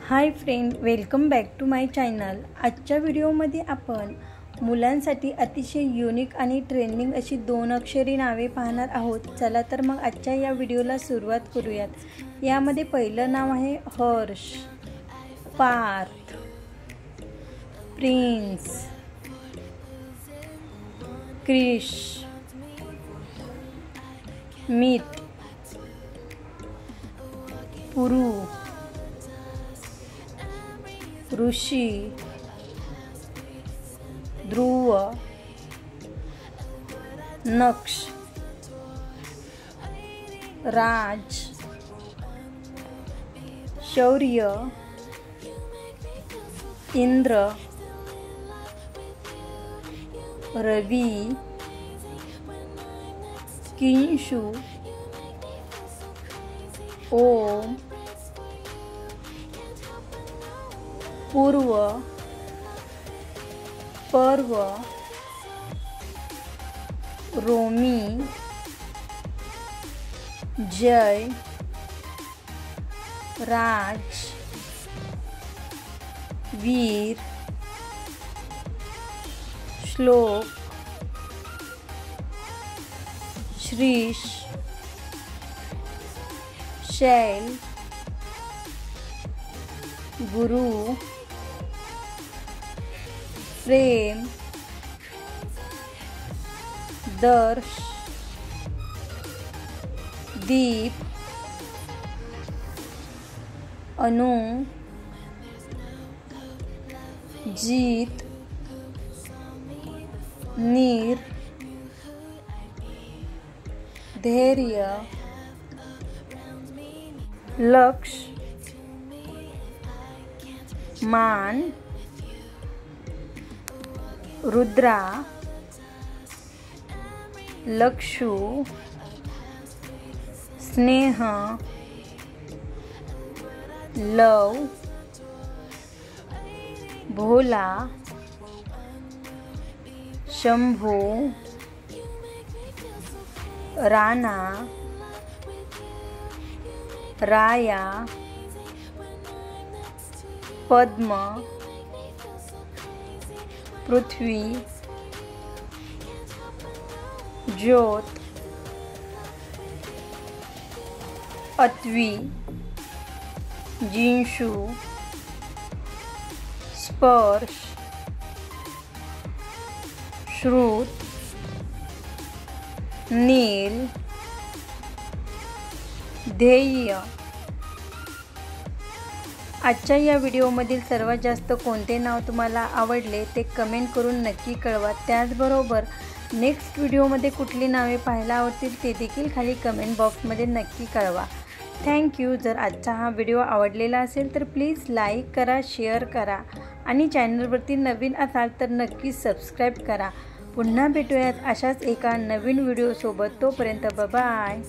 High friend, welcome back to my channel. आजच्या व्हिडिओमध्ये आपण मुलांसाठी अतिशय युनिक आणि ट्रेंडिंग अशी 2 अक्षरी नावे पाहणार आहोत। चला तर मग आजच्या या व्हिडिओला सुरुवात करूयात। यामध्ये पहिलं नाव आहे हर्ष, पार्थ, प्रिन्स, क्रिश, मित, पुरू, ऋषी, ध्रुव, नक्ष, राज, शौर्य, इंद्र, रवि, किंशु, ओम, पूर्व, पर्व, रोमी, जय, राज, वीर, श्लोक, श्रीश, शैल, गुरु, प्रेम, दर्श, दीप, अनु, जीत, नीर, धैर्य, लक्ष्य, मान, रुद्रा, लक्षु, स्नेह, लव, भोला, शंभू, राणा, राया, पद्म, पृथ्वी, ज्योत, अत्वी, जिंशु, स्पर्श, श्रुत, नील, ध्येय। आजच्या या व्हिडिओमधील सर्वात जास्त कोणते नाव तुम्हाला आवडले ते कमेंट करून नक्की कळवा। त्याचबरोबर नेक्स्ट व्हिडिओमध्ये कुठली नावे पाहायला आवडतील ते देखील खाली कमेंट बॉक्समध्ये नक्की कळवा। थँक्यू। जर आजचा हा व्हिडिओ आवडलेला असेल तर प्लीज लाईक करा, शेअर करा आणि चॅनलवरती नवीन असाल तर नक्की सबस्क्राईब करा। पुन्हा भेटूयात अशाच एका नवीन व्हिडिओसोबत। तोपर्यंत बाय।